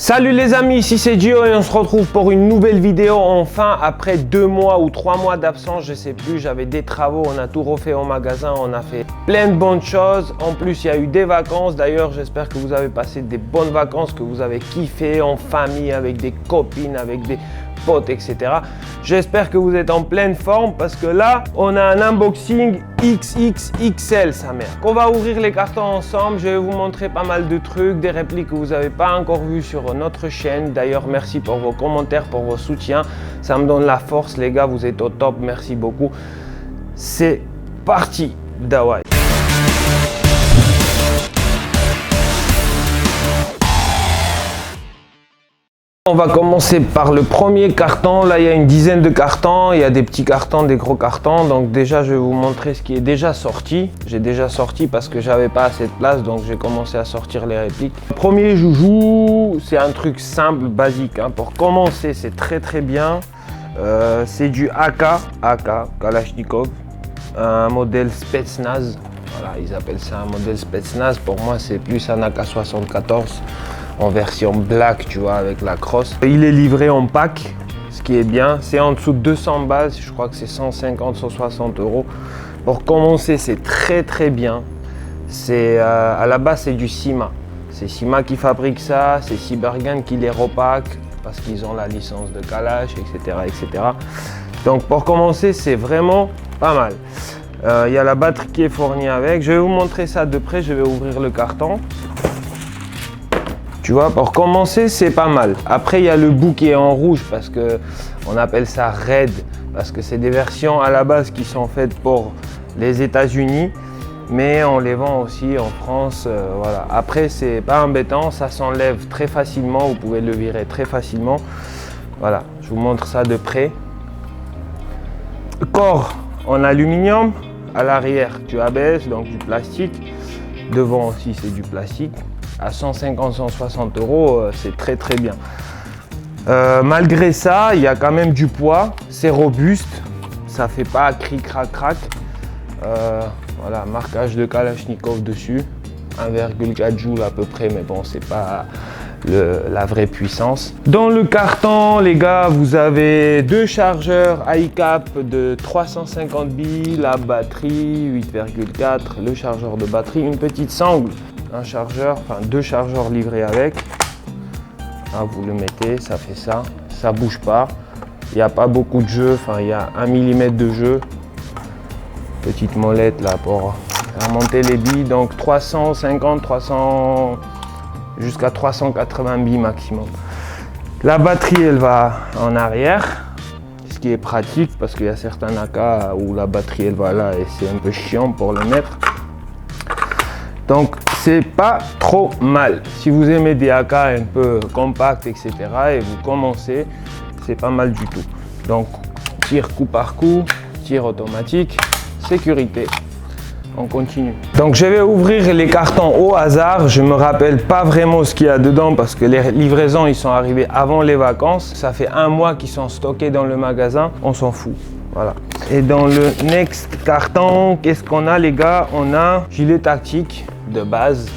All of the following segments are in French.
Salut les amis, ici c'est Gio et on se retrouve pour une nouvelle vidéo enfin après 2 mois ou 3 mois d'absence, je sais plus, j'avais des travaux, on a tout refait au magasin, on a fait plein de bonnes choses. En plus il y a eu des vacances, d'ailleurs j'espère que vous avez passé des bonnes vacances, que vous avez kiffé en famille, avec des copines, avec des potes, etc. J'espère que vous êtes en pleine forme parce que là on a un unboxing XXXL sa mère. On va ouvrir les cartons ensemble, je vais vous montrer pas mal de trucs, des répliques que vous n'avez pas encore vues sur notre chaîne. D'ailleurs merci pour vos commentaires, pour vos soutiens, ça me donne la force les gars, vous êtes au top, merci beaucoup. C'est parti, Dawai. On va commencer par le premier carton. Là, il y a une dizaine de cartons. Il y a des petits cartons, des gros cartons. Donc déjà, je vais vous montrer ce qui est déjà sorti. J'ai déjà sorti parce que j'avais pas assez de place. Donc j'ai commencé à sortir les répliques. Le premier joujou, c'est un truc simple, basique. Hein. Pour commencer, c'est très bien. C'est du AK Kalachnikov. Un modèle Spetsnaz. Voilà, ils appellent ça un modèle Spetsnaz. Pour moi, c'est plus un AK-74. En version black, tu vois, avec la crosse. Il est livré en pack, ce qui est bien. C'est en dessous de 200 balles, je crois que c'est 150, 160 euros. Pour commencer, c'est très bien. C'est à la base, c'est du Syma. C'est Syma qui fabrique ça, c'est Cybergun qui les repack parce qu'ils ont la licence de Kalash, etc. Donc pour commencer, c'est vraiment pas mal. Il y a la batterie qui est fournie avec. Je vais vous montrer ça de près, je vais ouvrir le carton. Tu vois, pour commencer, c'est pas mal. Après, il y a le bout qui est en rouge parce que on appelle ça Red, parce que c'est des versions à la base qui sont faites pour les États-Unis, mais on les vend aussi en France. Voilà. Après, c'est pas embêtant, ça s'enlève très facilement. Vous pouvez le virer très facilement. Voilà, je vous montre ça de près. Corps en aluminium. À l'arrière, tu abaisses, donc du plastique. Devant aussi, c'est du plastique. À 150-160 euros, c'est très bien. Malgré ça, il y a quand même du poids, c'est robuste, ça fait pas cric crac crac. Voilà, marquage de Kalachnikov dessus, 1,4 joules à peu près, mais bon, c'est pas la vraie puissance. Dans le carton, les gars, vous avez 2 chargeurs iCap de 350 billes, la batterie 8,4, le chargeur de batterie, une petite sangle. Un chargeur, enfin 2 chargeurs livrés avec. Là, vous le mettez, ça fait ça, ça bouge pas. Il n'y a pas beaucoup de jeu, enfin il y a 1 mm de jeu. Petite molette là pour remonter les billes, donc 350, 300 jusqu'à 380 billes maximum. La batterie elle va en arrière, ce qui est pratique parce qu'il y a certains AK où la batterie elle va là et c'est un peu chiant pour le mettre. Donc c'est pas trop mal. Si vous aimez des AK un peu compacts, etc. et vous commencez, c'est pas mal du tout. Donc tir coup par coup, tir automatique, sécurité. On continue. Donc je vais ouvrir les cartons au hasard. Je me rappelle pas vraiment ce qu'il y a dedans parce que les livraisons ils sont arrivés avant les vacances. Ça fait 1 mois qu'ils sont stockés dans le magasin. On s'en fout. Voilà. Et dans le next carton, qu'est-ce qu'on a les gars? On a gilet tactique de base.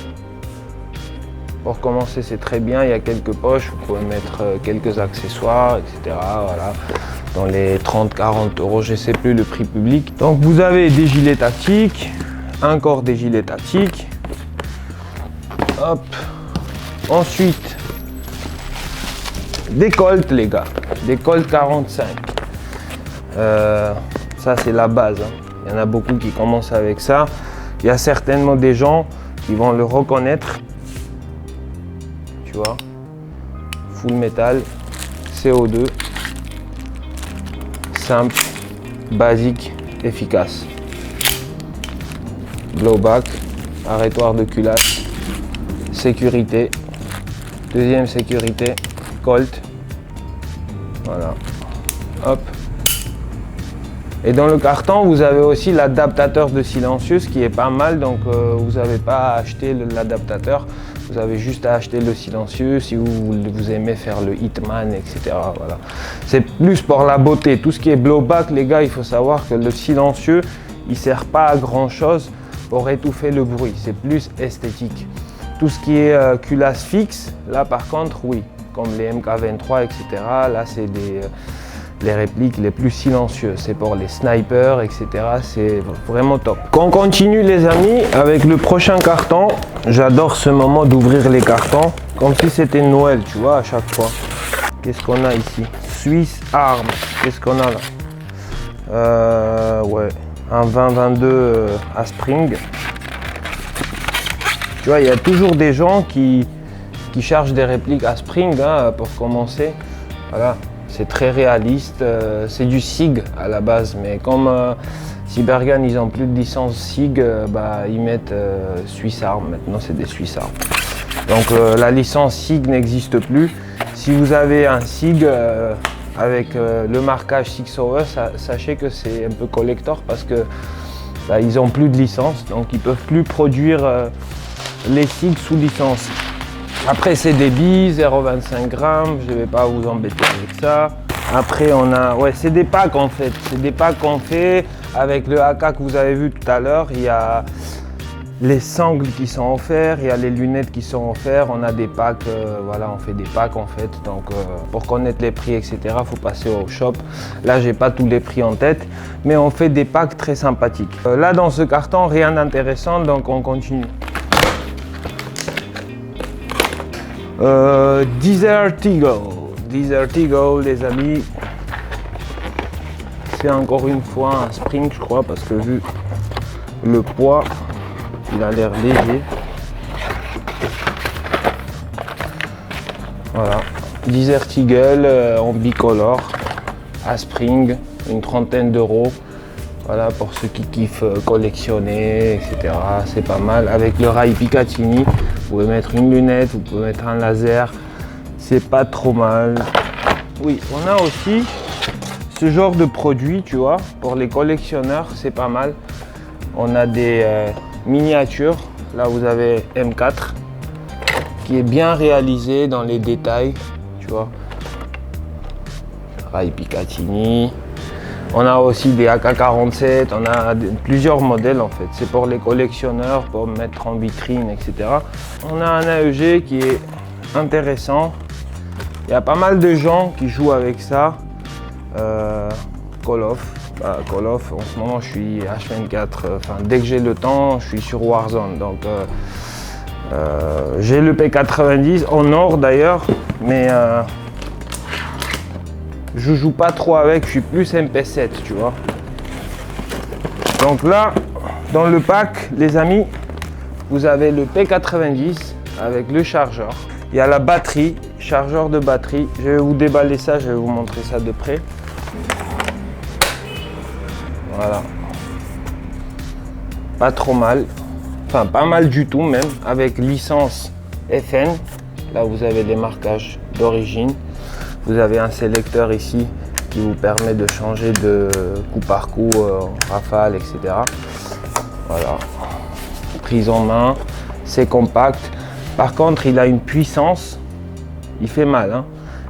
Pour commencer, c'est très bien. Il y a quelques poches. Vous pouvez mettre quelques accessoires, etc. Voilà. Dans les 30-40 euros, je ne sais plus le prix public. Donc vous avez des gilets tactiques, encore des gilets tactiques. Hop. Ensuite, des Colt les gars, des Colt 45. Ça c'est la base. Hein. Il y en a beaucoup qui commencent avec ça. Il y a certainement des gens qui vont le reconnaître. Tu vois, full métal, CO2. Simple, basique, efficace. Blowback, arrêtoir de culasse, sécurité, deuxième sécurité, Colt. Voilà, hop. Et dans le carton, vous avez aussi l'adaptateur de silencieux, ce qui est pas mal. Donc vous n'avez pas à acheter l'adaptateur, vous avez juste à acheter le silencieux si vous aimez faire le Hitman, etc. Voilà. C'est plus pour la beauté. Tout ce qui est blowback, les gars, il faut savoir que le silencieux, il ne sert pas à grand chose pour étouffer le bruit. C'est plus esthétique. Tout ce qui est culasse fixe, là par contre, oui, comme les MK23, etc. Là, c'est les répliques les plus silencieuses. C'est pour les snipers, etc. C'est vraiment top. On continue les amis avec le prochain carton. J'adore ce moment d'ouvrir les cartons, comme si c'était Noël, tu vois, à chaque fois. Qu'est-ce qu'on a ici? Swiss Arm. Qu'est-ce qu'on a là? Ouais, un 2022 à Spring. Tu vois, il y a toujours des gens qui chargent des répliques à Spring hein, pour commencer. Voilà, c'est très réaliste. C'est du SIG à la base, mais comme Cybergun, ils n'ont plus de licence SIG, bah, ils mettent Swiss Arm. Maintenant, c'est des Swiss Arm. Donc, la licence SIG n'existe plus. Si vous avez un SIG avec le marquage 6OE, sachez que c'est un peu collector parce que bah, ils n'ont plus de licence, donc ils ne peuvent plus produire les SIG sous licence. Après c'est des billes, 0,25 grammes, je ne vais pas vous embêter avec ça. Après on a, ouais c'est des packs en fait, c'est des packs qu'on fait avec le AK que vous avez vu tout à l'heure. Il y a les sangles qui sont offerts, il y a les lunettes qui sont offertes, on a des packs, voilà on fait des packs en fait. Donc pour connaître les prix etc, il faut passer au shop. Là j'ai pas tous les prix en tête, mais on fait des packs très sympathiques. Là dans ce carton rien d'intéressant, donc on continue. Desert Eagle les amis, c'est encore une fois un Spring je crois parce que vu le poids il a l'air léger. Voilà, Desert Eagle en bicolore à Spring, une trentaine d'euros. Voilà, pour ceux qui kiffent collectionner, etc. C'est pas mal. Avec le rail Picatinny, vous pouvez mettre une lunette, vous pouvez mettre un laser. C'est pas trop mal. Oui, on a aussi ce genre de produit, tu vois, pour les collectionneurs, c'est pas mal. On a des miniatures. Là, vous avez M4 qui est bien réalisé dans les détails, tu vois. Rail Picatinny. On a aussi des AK-47, on a plusieurs modèles en fait. C'est pour les collectionneurs, pour mettre en vitrine, etc. On a un AEG qui est intéressant. Il y a pas mal de gens qui jouent avec ça. Call of. Call of, en ce moment je suis H24. Enfin, dès que j'ai le temps, je suis sur Warzone. Donc j'ai le P90 en or d'ailleurs, mais je joue pas trop avec, je suis plus MP7, tu vois. Donc là, dans le pack, les amis, vous avez le P90 avec le chargeur. Il y a la batterie, chargeur de batterie. Je vais vous déballer ça, je vais vous montrer ça de près. Voilà. Pas trop mal. Enfin, pas mal du tout même, avec licence FN. Là, vous avez les marquages d'origine. Vous avez un sélecteur ici qui vous permet de changer de coup par coup, rafale, etc. Voilà. Prise en main, c'est compact. Par contre, il a une puissance, il fait mal. Hein.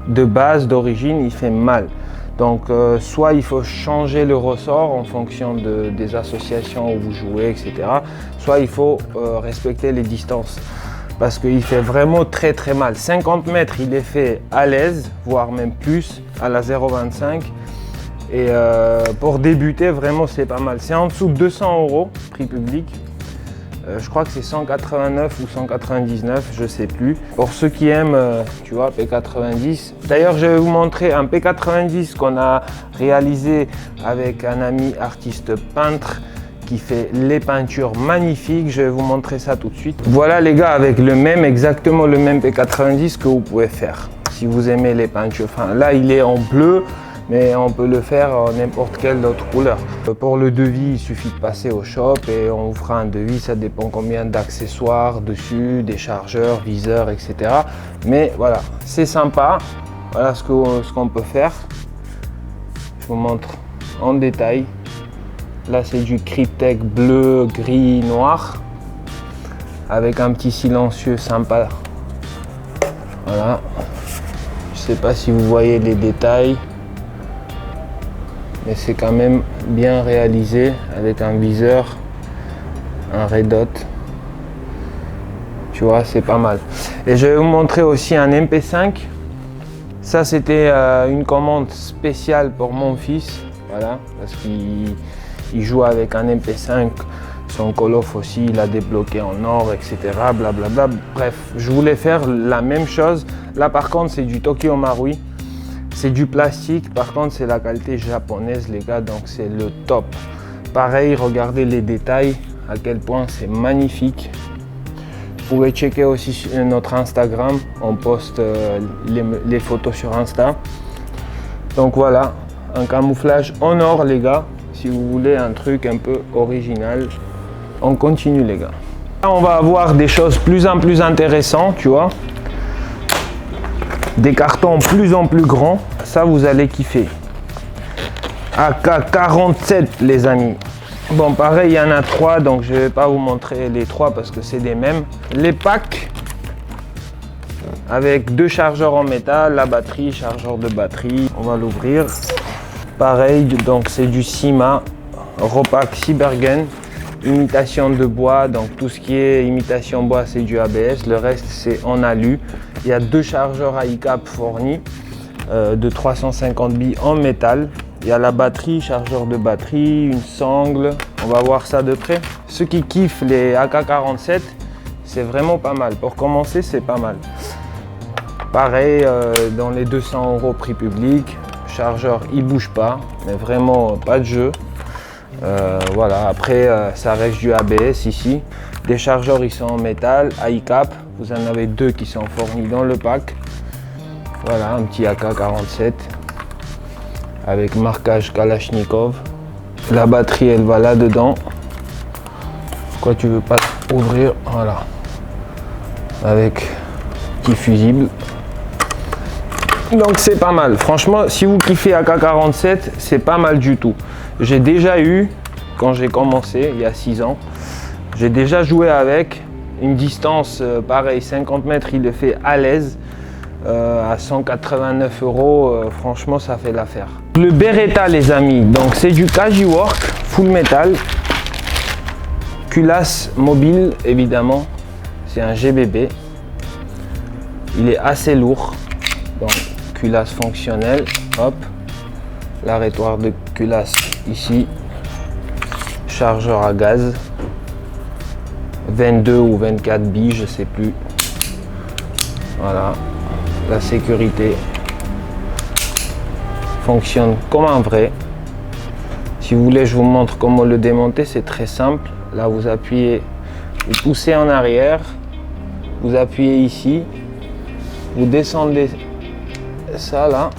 De base, d'origine, il fait mal. Donc, soit il faut changer le ressort en fonction des associations où vous jouez, etc. Soit il faut respecter les distances. Parce qu'il fait vraiment très très mal. 50 mètres, il est fait à l'aise, voire même plus, à la 0,25. Et pour débuter, vraiment, c'est pas mal. C'est en dessous de 200 €, prix public. Je crois que c'est 189 ou 199, je sais plus. Pour ceux qui aiment, tu vois, P90. D'ailleurs, je vais vous montrer un P90 qu'on a réalisé avec un ami artiste peintre qui fait les peintures magnifiques. Je vais vous montrer ça tout de suite. Voilà les gars, avec le même, exactement le même P90 que vous pouvez faire. Si vous aimez les peintures, enfin là il est en bleu, mais on peut le faire en n'importe quelle autre couleur. Pour le devis, il suffit de passer au shop et on vous fera un devis. Ça dépend combien d'accessoires dessus, des chargeurs, viseurs, etc. Mais voilà, c'est sympa. Voilà ce qu'on peut faire. Je vous montre en détail. Là, c'est du Cryptek bleu, gris, noir, avec un petit silencieux sympa. Voilà. Je sais pas si vous voyez les détails, mais c'est quand même bien réalisé avec un viseur, un red dot. Tu vois, c'est pas mal. Et je vais vous montrer aussi un MP5. Ça, c'était une commande spéciale pour mon fils. Voilà, parce qu'il joue avec un MP5. Son Call of aussi, il a débloqué en or, etc. Blablabla. Bref, je voulais faire la même chose. Là, par contre, c'est du Tokyo Marui. C'est du plastique. Par contre, c'est la qualité japonaise, les gars. Donc, c'est le top. Pareil, regardez les détails. À quel point c'est magnifique. Vous pouvez checker aussi sur notre Instagram, on poste les photos sur Insta. Donc voilà, un camouflage en or les gars, si vous voulez un truc un peu original. On continue les gars. Là, on va avoir des choses plus en plus intéressantes, tu vois. Des cartons plus en plus grands, ça vous allez kiffer. AK-47 les amis. Bon, pareil, il y en a 3, donc je ne vais pas vous montrer les 3 parce que c'est des mêmes. Les packs avec 2 chargeurs en métal, la batterie, chargeur de batterie. On va l'ouvrir. Pareil, donc c'est du Syma, Ropack Cybergun, imitation de bois. Donc tout ce qui est imitation bois, c'est du ABS. Le reste, c'est en alu. Il y a 2 chargeurs à ICAP fournis de 350 billes en métal. Il y a la batterie, chargeur de batterie, une sangle. On va voir ça de près. Ceux qui kiffent les AK-47, c'est vraiment pas mal. Pour commencer, c'est pas mal. Pareil, dans les 200 € prix public. Chargeur, il bouge pas, mais vraiment pas de jeu. Voilà, après, ça reste du ABS ici. Des chargeurs, ils sont en métal, à ICAP. Vous en avez 2 qui sont fournis dans le pack. Voilà, un petit AK-47. Avec marquage Kalachnikov. La batterie elle va là dedans. Pourquoi tu veux pas ouvrir? Voilà. Avec petit fusible. Donc c'est pas mal. Franchement, si vous kiffez AK-47, c'est pas mal du tout. J'ai déjà eu, quand j'ai commencé, il y a 6 ans, j'ai déjà joué avec une distance pareil, 50 mètres, il le fait à l'aise. À 189 €, franchement ça fait l'affaire. Le Beretta les amis, donc c'est du Kajiwork full metal, culasse mobile évidemment, c'est un GBB, il est assez lourd, donc culasse fonctionnelle, hop, l'arrêtoir de culasse ici, chargeur à gaz, 22 ou 24 billes, je sais plus, voilà. La sécurité fonctionne comme un vrai. Si vous voulez, je vous montre comment le démonter. C'est très simple. Là, vous appuyez, vous poussez en arrière, vous appuyez ici, vous descendez ça là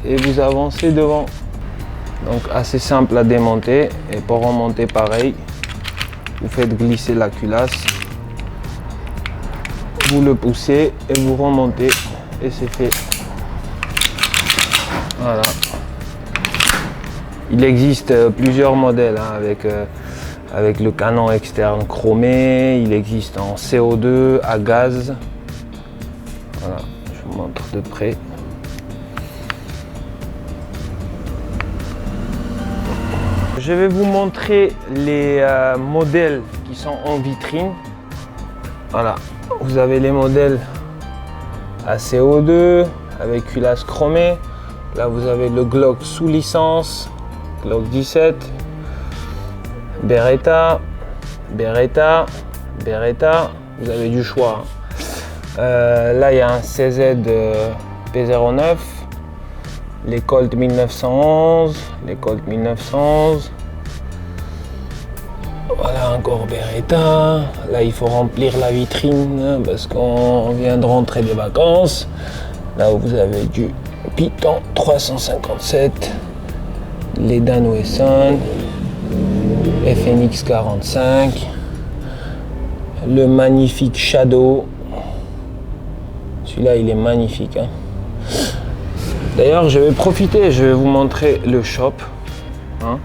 et vous avancez devant. Donc assez simple à démonter. Et pour remonter pareil, vous faites glisser la culasse, vous le poussez et vous remontez. Et c'est fait. Voilà. Il existe plusieurs modèles hein, avec le canon externe chromé. Il existe en CO2, à gaz. Voilà, je vous montre de près. Je vais vous montrer les modèles qui sont en vitrine. Voilà, vous avez les modèles à CO2 avec culasse chromée. Là vous avez le Glock sous licence, Glock 17, Beretta, Beretta, Beretta, vous avez du choix. Là il y a un CZ P09, les Colt 1911, les Colt 1911. Voilà encore Beretta. Là il faut remplir la vitrine parce qu'on vient de rentrer des vacances. Là vous avez du Python 357, les Dan Wesson, FNX 45, le magnifique Shadow. Celui-là il est magnifique hein. D'ailleurs je vais profiter, je vais vous montrer le shop hein.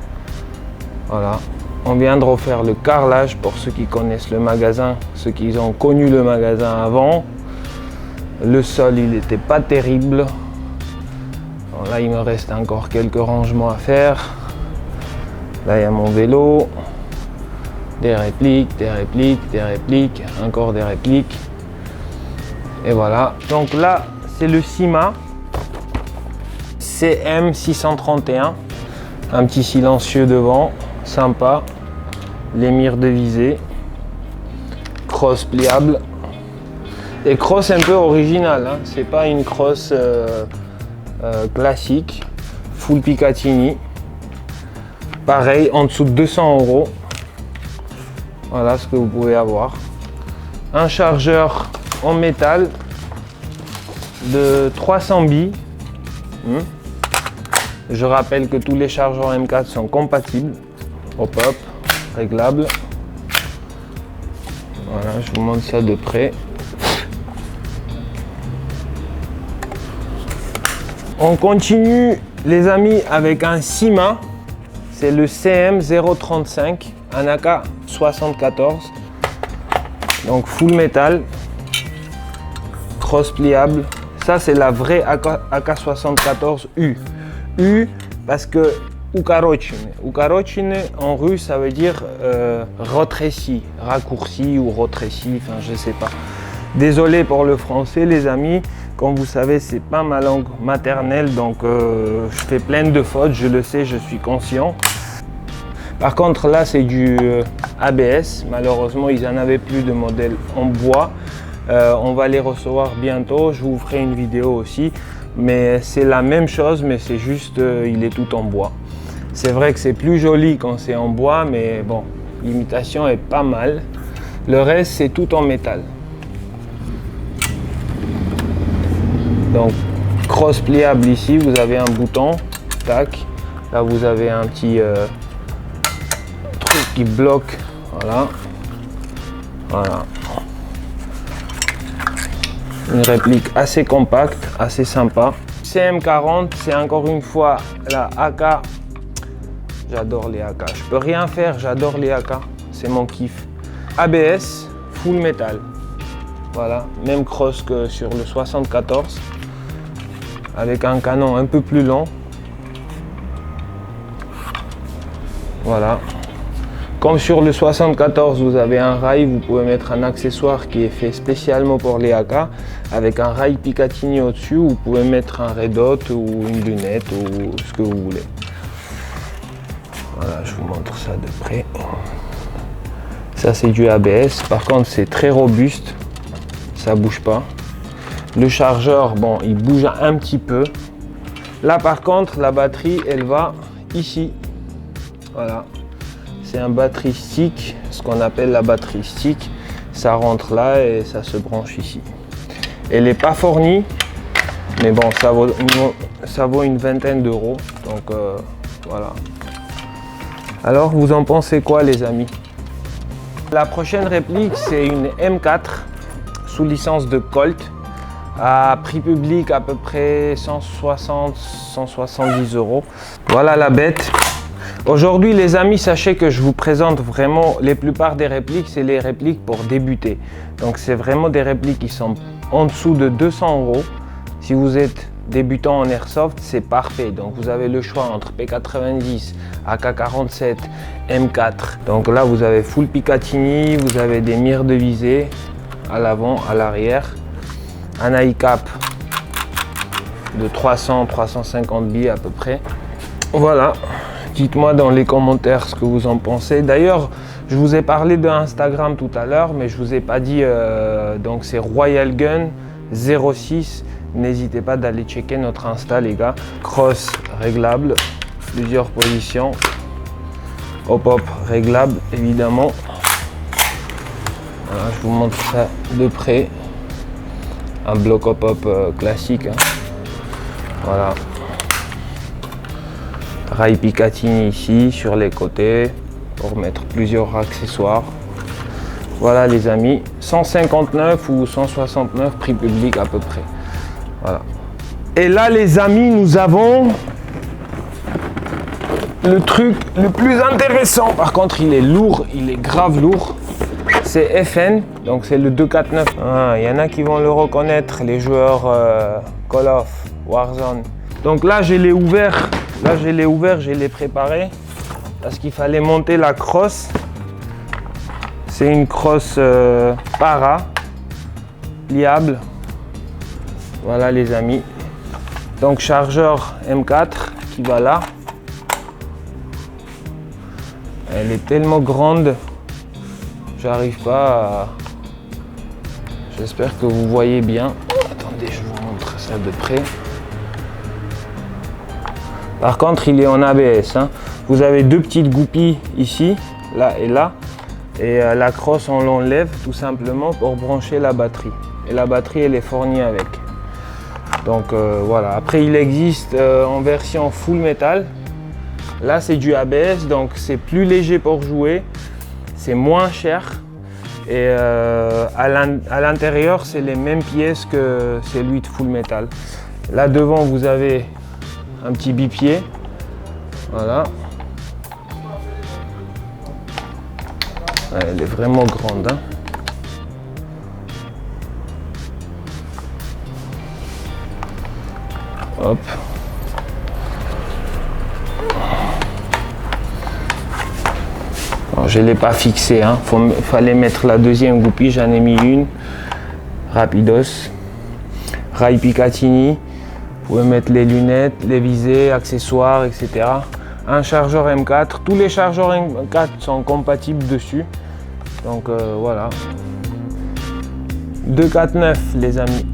Voilà. On vient de refaire le carrelage pour ceux qui connaissent le magasin, ceux qui ont connu le magasin avant. Le sol, il n'était pas terrible. Bon, là, il me reste encore quelques rangements à faire. Là, il y a mon vélo. Des répliques, des répliques, des répliques, encore des répliques. Et voilà. Donc là, c'est le Syma CM631. Un petit silencieux devant, sympa. Les mires de visée. Crosse pliable. Et crosse un peu originale, hein. C'est pas une crosse classique. Full Picatinny. Pareil, en dessous de 200 €. Voilà ce que vous pouvez avoir. Un chargeur en métal de 300 billes. Je rappelle que tous les chargeurs M4 sont compatibles. Hop hop, réglable. Voilà, je vous montre ça de près. On continue les amis avec un Syma. C'est le CM035, un AK74. Donc full métal. Crosse pliable. Ça c'est la vraie AK74U. U parce que Укороченный. Укороченный en russe ça veut dire rétréci, raccourci ou rétréci, enfin je sais pas. Désolé pour le français les amis, comme vous savez c'est pas ma langue maternelle donc je fais plein de fautes, je le sais, je suis conscient. Par contre là c'est du ABS, malheureusement ils en avaient plus de modèles en bois. On va les recevoir bientôt, je vous ferai une vidéo aussi. Mais c'est la même chose, mais c'est juste il est tout en bois. C'est vrai que c'est plus joli quand c'est en bois, mais bon, l'imitation est pas mal. Le reste c'est tout en métal. Donc crosse pliable ici, vous avez un bouton, tac. Là vous avez un petit truc qui bloque, voilà. Voilà. Une réplique assez compacte, assez sympa. CM40, c'est encore une fois la AK. J'adore les AK. Je peux rien faire, j'adore les AK. C'est mon kiff. ABS, full métal. Voilà, même crosse que sur le 74. Avec un canon un peu plus long. Voilà. Comme sur le 74, vous avez un rail, vous pouvez mettre un accessoire qui est fait spécialement pour les AK avec un rail Picatinny au-dessus. Vous pouvez mettre un red dot ou une lunette ou ce que vous voulez. Voilà, je vous montre ça de près. Ça, c'est du ABS. Par contre, c'est très robuste. Ça bouge pas. Le chargeur, bon, il bouge un petit peu. Là, par contre, la batterie, elle va ici. Voilà. C'est un batterie stick, ce qu'on appelle la batterie stick. Ça rentre là et ça se branche ici. Elle n'est pas fournie, mais bon, ça vaut une vingtaine d'euros. Donc voilà. Alors, vous en pensez quoi, les amis? La prochaine réplique, c'est une M4 sous licence de Colt. À prix public, à peu près 160-170 €. Voilà la bête. Aujourd'hui les amis, sachez que je vous présente vraiment les plupart des répliques, c'est les répliques pour débuter. Donc c'est vraiment des répliques qui sont en dessous de 200 €. Si vous êtes débutant en airsoft, c'est parfait. Donc vous avez le choix entre P90, AK47, M4. Donc là vous avez full Picatinny, vous avez des mires de visée à l'avant, à l'arrière. Un ICAP de 300-350 billes à peu près. Voilà. Dites-moi dans les commentaires ce que vous en pensez. D'ailleurs, je vous ai parlé de Instagram tout à l'heure, mais je vous ai pas dit. Donc c'est Royal Gun 06. N'hésitez pas d'aller checker notre Insta, les gars. Crosse réglable, plusieurs positions. Hop hop réglable, évidemment. Voilà, je vous montre ça de près. Un bloc hop hop classique. Hein. Voilà. Rail Picatinny ici sur les côtés pour mettre plusieurs accessoires. Voilà les amis, 159 ou 169 prix public à peu près. Voilà. Et là les amis, nous avons le truc le plus intéressant. Par contre il est lourd, il est grave lourd. C'est FN, donc c'est le 249. Ah, y en a qui vont le reconnaître, les joueurs Call of, Warzone. Donc là je l'ai ouvert. Là, je l'ai ouvert, je l'ai préparé parce qu'il fallait monter la crosse. C'est une crosse para pliable. Voilà les amis. Donc chargeur M4 qui va là. Elle est tellement grande, j'arrive pas à... J'espère que vous voyez bien. Attendez, je vous montre ça de près. Par contre, il est en ABS. Hein. Vous avez deux petites goupilles ici, là et là. Et la crosse, on l'enlève tout simplement pour brancher la batterie. Et la batterie, elle est fournie avec. Donc voilà. Après, il existe en version full métal. Là, c'est du ABS, donc c'est plus léger pour jouer. C'est moins cher. Et à l'intérieur, c'est les mêmes pièces que celui de full métal. Là devant, vous avez un petit bipied. Voilà. Elle est vraiment grande. Hein. Hop. Alors, je ne l'ai pas fixé. Hein. Fallait mettre la deuxième goupille. J'en ai mis une. Rapidos. Rail Picatinny. Vous pouvez mettre les lunettes, les visées, accessoires, etc. Un chargeur M4. Tous les chargeurs M4 sont compatibles dessus. Donc voilà. 249 les amis.